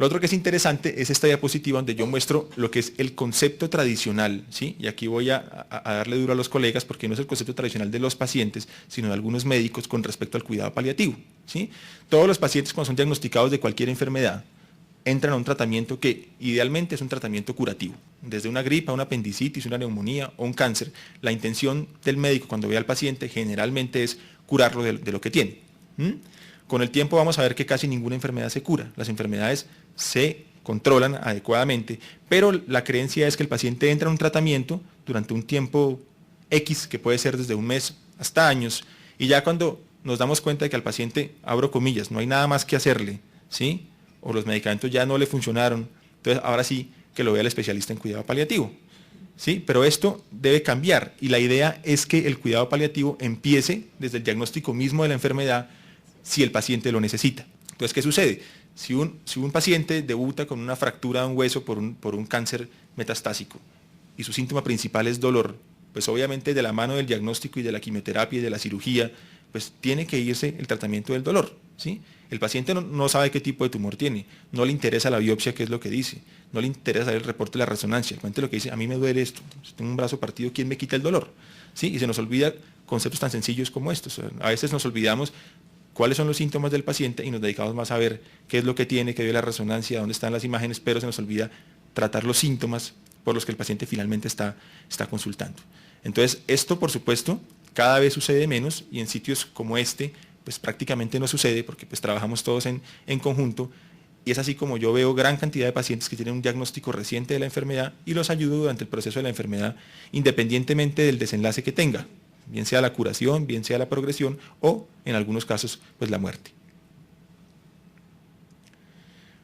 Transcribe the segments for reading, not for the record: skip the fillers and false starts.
Lo otro que es interesante es esta diapositiva donde yo muestro lo que es el concepto tradicional, ¿sí? Y aquí voy a darle duro a los colegas porque no es el concepto tradicional de los pacientes, sino de algunos médicos con respecto al cuidado paliativo, ¿sí? Todos los pacientes cuando son diagnosticados de cualquier enfermedad entran a un tratamiento que idealmente es un tratamiento curativo. Desde una gripa, una apendicitis, una neumonía o un cáncer, la intención del médico cuando ve al paciente generalmente es curarlo de lo que tiene. Con el tiempo vamos a ver que casi ninguna enfermedad se cura. Las enfermedades se controlan adecuadamente, pero la creencia es que el paciente entra en un tratamiento durante un tiempo X, que puede ser desde un mes hasta años, y ya cuando nos damos cuenta de que al paciente, abro comillas, no hay nada más que hacerle, ¿sí? O los medicamentos ya no le funcionaron, entonces ahora sí que lo vea el especialista en cuidado paliativo, ¿sí? Pero esto debe cambiar y la idea es que el cuidado paliativo empiece desde el diagnóstico mismo de la enfermedad si el paciente lo necesita. Entonces, ¿qué sucede? Si un paciente debuta con una fractura de un hueso por un cáncer metastásico y su síntoma principal es dolor, pues obviamente de la mano del diagnóstico y de la quimioterapia y de la cirugía, pues tiene que irse el tratamiento del dolor, ¿sí? El paciente no sabe qué tipo de tumor tiene, no le interesa la biopsia, qué es lo que dice, no le interesa saber el reporte de la resonancia, el paciente lo que dice, a mí me duele esto, si tengo un brazo partido, ¿quién me quita el dolor? ¿Sí? Y se nos olvida conceptos tan sencillos como estos. A veces nos olvidamos cuáles son los síntomas del paciente y nos dedicamos más a ver qué es lo que tiene, qué dio la resonancia, dónde están las imágenes, pero se nos olvida tratar los síntomas por los que el paciente finalmente está consultando. Entonces, esto por supuesto cada vez sucede menos y en sitios como este, pues prácticamente no sucede porque pues trabajamos todos en conjunto y es así como yo veo gran cantidad de pacientes que tienen un diagnóstico reciente de la enfermedad y los ayudo durante el proceso de la enfermedad independientemente del desenlace que tenga, bien sea la curación, bien sea la progresión o en algunos casos pues la muerte.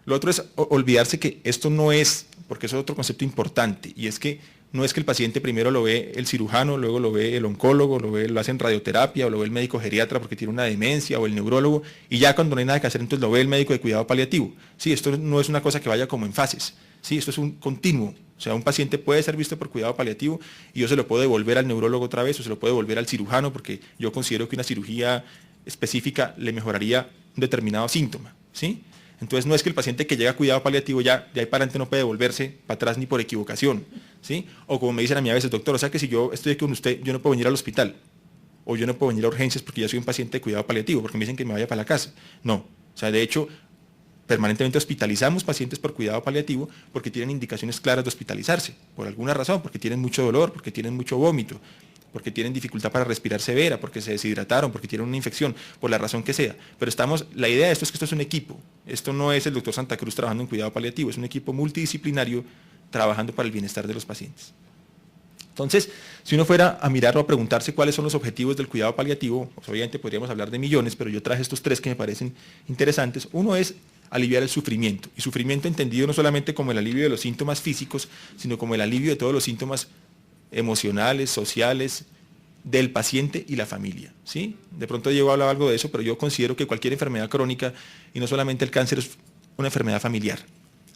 Lo otro es olvidarse que esto no es, porque eso es otro concepto importante, y es que no es que el paciente primero lo ve el cirujano, luego lo ve el oncólogo, lo hacen radioterapia o lo ve el médico geriatra porque tiene una demencia o el neurólogo y ya cuando no hay nada que hacer entonces lo ve el médico de cuidado paliativo. Sí, esto no es una cosa que vaya como en fases, sí, esto es un continuo. O sea, un paciente puede ser visto por cuidado paliativo y yo se lo puedo devolver al neurólogo otra vez o se lo puedo devolver al cirujano porque yo considero que una cirugía específica le mejoraría un determinado síntoma, ¿sí? Entonces no es que el paciente que llega a cuidado paliativo ya de ahí para adelante no puede devolverse para atrás ni por equivocación, ¿sí? O como me dicen a mí a veces, doctor, o sea que si yo estoy aquí con usted, yo no puedo venir al hospital, o yo no puedo venir a urgencias porque ya soy un paciente de cuidado paliativo, porque me dicen que me vaya para la casa. No, o sea, de hecho, permanentemente hospitalizamos pacientes por cuidado paliativo porque tienen indicaciones claras de hospitalizarse, por alguna razón, porque tienen mucho dolor, porque tienen mucho vómito, porque tienen dificultad para respirar severa, porque se deshidrataron, porque tienen una infección, por la razón que sea. Pero la idea de esto es que esto es un equipo. Esto no es el doctor Santa Cruz trabajando en cuidado paliativo, es un equipo multidisciplinario trabajando para el bienestar de los pacientes. Entonces, si uno fuera a mirar o a preguntarse cuáles son los objetivos del cuidado paliativo, pues obviamente podríamos hablar de millones, pero yo traje estos tres que me parecen interesantes. Uno es aliviar el sufrimiento, y sufrimiento entendido no solamente como el alivio de los síntomas físicos, sino como el alivio de todos los síntomas emocionales, sociales, del paciente y la familia, ¿sí? De pronto Diego hablaba algo de eso, pero yo considero que cualquier enfermedad crónica, y no solamente el cáncer, es una enfermedad familiar,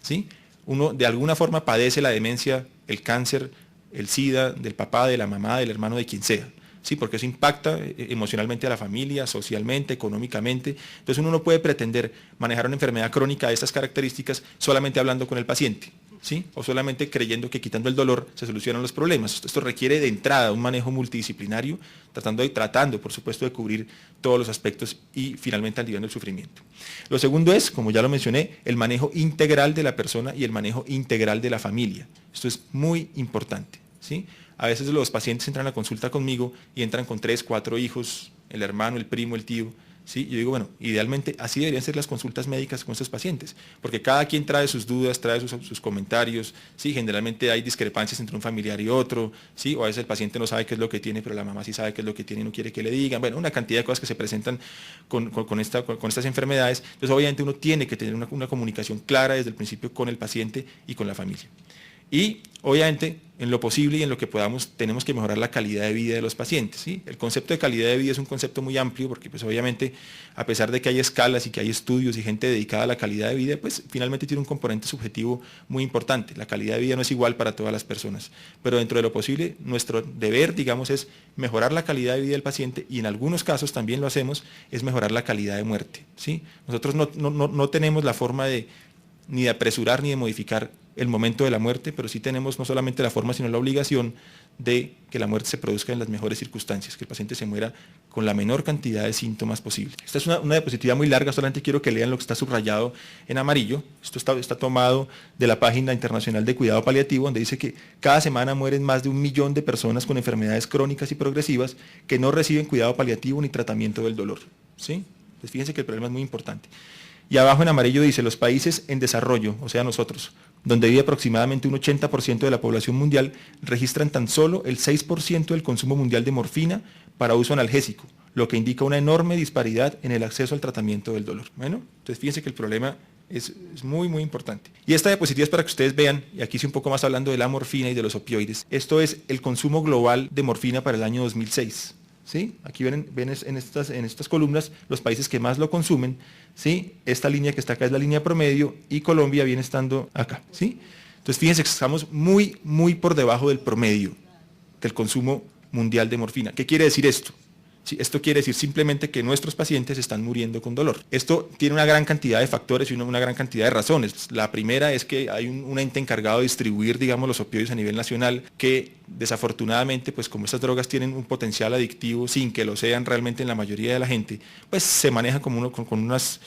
¿sí? Uno de alguna forma padece la demencia, el cáncer, el SIDA, del papá, de la mamá, del hermano, de quien sea, ¿sí? Porque eso impacta emocionalmente a la familia, socialmente, económicamente. Entonces uno no puede pretender manejar una enfermedad crónica de estas características solamente hablando con el paciente, ¿sí? O solamente creyendo que quitando el dolor se solucionan los problemas. Esto requiere de entrada un manejo multidisciplinario, tratando, por supuesto, de cubrir todos los aspectos y finalmente aliviando el sufrimiento. Lo segundo es, como ya lo mencioné, el manejo integral de la persona y el manejo integral de la familia. Esto es muy importante, ¿sí? A veces los pacientes entran a la consulta conmigo y entran con 3, 4 hijos, el hermano, el primo, el tío, ¿sí? Yo digo, bueno, idealmente así deberían ser las consultas médicas con estos pacientes, porque cada quien trae sus dudas, trae sus comentarios, ¿sí? Generalmente hay discrepancias entre un familiar y otro, ¿sí? O a veces el paciente no sabe qué es lo que tiene, pero la mamá sí sabe qué es lo que tiene y no quiere que le digan. Bueno, una cantidad de cosas que se presentan con estas enfermedades. Entonces, obviamente uno tiene que tener una comunicación clara desde el principio con el paciente y con la familia. Y obviamente en lo posible y en lo que podamos tenemos que mejorar la calidad de vida de los pacientes, ¿sí? El concepto de calidad de vida es un concepto muy amplio porque pues obviamente a pesar de que hay escalas y que hay estudios y gente dedicada a la calidad de vida, pues finalmente tiene un componente subjetivo muy importante. La calidad de vida no es igual para todas las personas, pero dentro de lo posible nuestro deber, digamos, es mejorar la calidad de vida del paciente y en algunos casos también lo hacemos, es mejorar la calidad de muerte, ¿sí? Nosotros no tenemos la forma de ni de apresurar ni de modificar el momento de la muerte, pero sí tenemos no solamente la forma, sino la obligación de que la muerte se produzca en las mejores circunstancias, que el paciente se muera con la menor cantidad de síntomas posible. Esta es una diapositiva muy larga, solamente quiero que lean lo que está subrayado en amarillo. Esto está tomado de la página internacional de cuidado paliativo, donde dice que cada semana mueren más de 1 millón de personas con enfermedades crónicas y progresivas que no reciben cuidado paliativo ni tratamiento del dolor. ¿Sí? Entonces fíjense que el problema es muy importante. Y abajo en amarillo dice, los países en desarrollo, o sea nosotros, donde vive aproximadamente un 80% de la población mundial, registran tan solo el 6% del consumo mundial de morfina para uso analgésico, lo que indica una enorme disparidad en el acceso al tratamiento del dolor. Bueno, entonces fíjense que el problema es muy, muy importante. Y esta diapositiva es para que ustedes vean, y aquí sí un poco más hablando de la morfina y de los opioides. Esto es el consumo global de morfina para el año 2006. ¿Sí? Aquí ven en estas columnas los países que más lo consumen, ¿sí? Esta línea que está acá es la línea promedio y Colombia viene estando acá. ¿Sí? Entonces fíjense que estamos muy, muy por debajo del promedio del consumo mundial de morfina. ¿Qué quiere decir esto? ¿Sí? Esto quiere decir simplemente que nuestros pacientes están muriendo con dolor. Esto tiene una gran cantidad de factores y una gran cantidad de razones. La primera es que hay un ente encargado de distribuir, digamos, los opioides a nivel nacional, que desafortunadamente, pues como estas drogas tienen un potencial adictivo sin que lo sean realmente en la mayoría de la gente, pues se manejan como con unas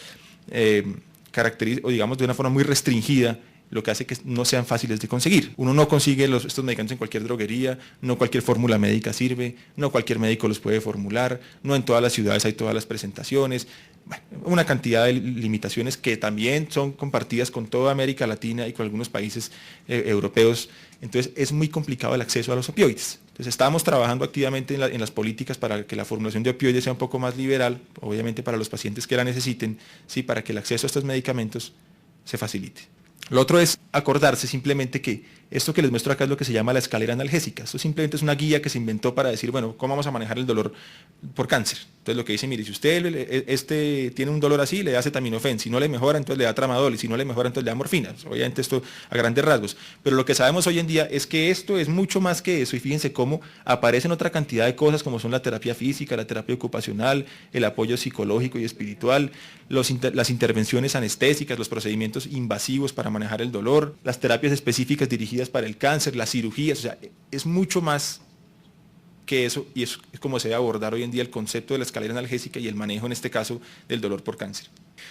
características, o digamos, de una forma muy restringida, lo que hace que no sean fáciles de conseguir. Uno no consigue estos medicamentos en cualquier droguería, no cualquier fórmula médica sirve, no cualquier médico los puede formular, no en todas las ciudades hay todas las presentaciones, bueno, una cantidad de limitaciones que también son compartidas con toda América Latina y con algunos países europeos. Entonces es muy complicado el acceso a los opioides. Entonces estamos trabajando activamente en las políticas para que la formulación de opioides sea un poco más liberal, obviamente para los pacientes que la necesiten, ¿sí? Para que el acceso a estos medicamentos se facilite. Lo otro es acordarse simplemente que esto que les muestro acá es lo que se llama la escalera analgésica. Esto simplemente es una guía que se inventó para decir, bueno, ¿cómo vamos a manejar el dolor por cáncer? Entonces lo que dice, mire, si usted tiene un dolor así, le da acetaminofén, si no le mejora, entonces le da tramadol, y si no le mejora, entonces le da morfina. Obviamente esto a grandes rasgos. Pero lo que sabemos hoy en día es que esto es mucho más que eso, y fíjense cómo aparecen otra cantidad de cosas como son la terapia física, la terapia ocupacional, el apoyo psicológico y espiritual, las intervenciones anestésicas, los procedimientos invasivos para manejar el dolor, las terapias específicas dirigidas para el cáncer, las cirugías, o sea, es mucho más que eso, y eso es como se debe abordar hoy en día el concepto de la escalera analgésica y el manejo, en este caso, del dolor por cáncer.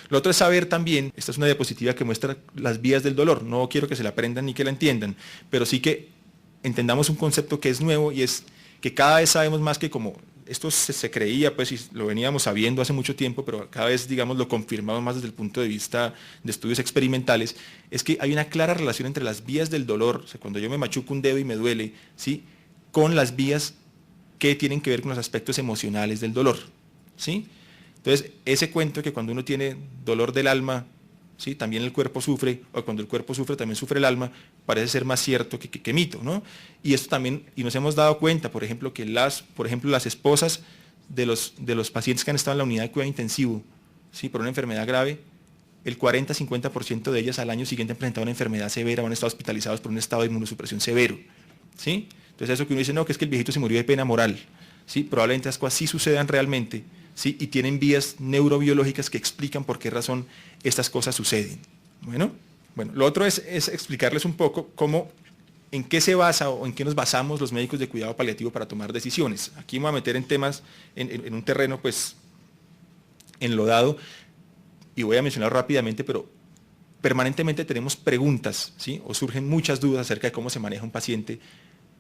Lo otro es saber también, esta es una diapositiva que muestra las vías del dolor, no quiero que se la aprendan ni que la entiendan, pero sí que entendamos un concepto que es nuevo y es que cada vez sabemos más que como esto se creía, pues, y lo veníamos sabiendo hace mucho tiempo, pero cada vez, digamos, lo confirmamos más desde el punto de vista de estudios experimentales, es que hay una clara relación entre las vías del dolor, o sea, cuando yo me machuco un dedo y me duele, ¿sí? Con las vías que tienen que ver con los aspectos emocionales del dolor, ¿sí? Entonces, ese cuento que cuando uno tiene dolor del alma, ¿sí? También el cuerpo sufre, o cuando el cuerpo sufre también sufre el alma, parece ser más cierto que mito, ¿no? Y esto también, y nos hemos dado cuenta, por ejemplo, que las esposas de los pacientes que han estado en la unidad de cuidado intensivo, ¿sí? Por una enfermedad grave, el 40-50% de ellas al año siguiente han presentado una enfermedad severa o han estado hospitalizados por un estado de inmunosupresión severo, ¿sí? Entonces eso que uno dice, no, que es que el viejito se murió de pena moral, ¿sí? Probablemente las cosas sí sucedan realmente, ¿sí? Y tienen vías neurobiológicas que explican por qué razón estas cosas suceden. Bueno, lo otro es explicarles un poco en qué se basa o en qué nos basamos los médicos de cuidado paliativo para tomar decisiones. Aquí me voy a meter en temas, en un terreno pues enlodado, y voy a mencionar rápidamente, pero permanentemente tenemos preguntas, ¿sí? O surgen muchas dudas acerca de cómo se maneja un paciente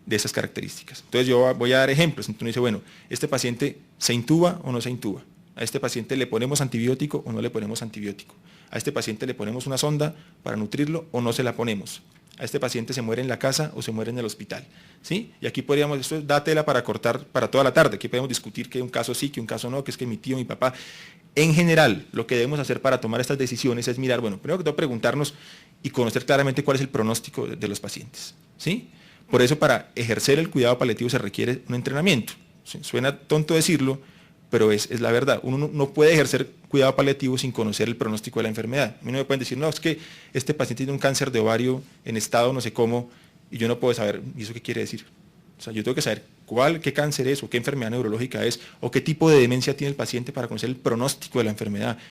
de esas características. Entonces yo voy a dar ejemplos. Entonces uno dice, bueno, ¿este paciente se intuba o no se intuba? ¿A este paciente le ponemos antibiótico o no le ponemos antibiótico? ¿A este paciente le ponemos una sonda para nutrirlo o no se la ponemos? ¿A este paciente se muere en la casa o se muere en el hospital? ¿Sí? Y aquí podríamos, esto da tela para cortar para toda la tarde. Aquí podemos discutir que un caso sí, que un caso no, que es que mi tío, mi papá. En general, lo que debemos hacer para tomar estas decisiones es mirar, bueno, primero que todo preguntarnos y conocer claramente cuál es el pronóstico de los pacientes, ¿sí? Por eso, para ejercer el cuidado paliativo se requiere un entrenamiento. Suena tonto decirlo, pero es la verdad. Uno no puede ejercer cuidado paliativo sin conocer el pronóstico de la enfermedad. A mí no me pueden decir, no, es que este paciente tiene un cáncer de ovario en estado no sé cómo, y yo no puedo saber, ¿y eso qué quiere decir? O sea, yo tengo que saber qué cáncer es, o qué enfermedad neurológica es, o qué tipo de demencia tiene el paciente para conocer el pronóstico de la enfermedad.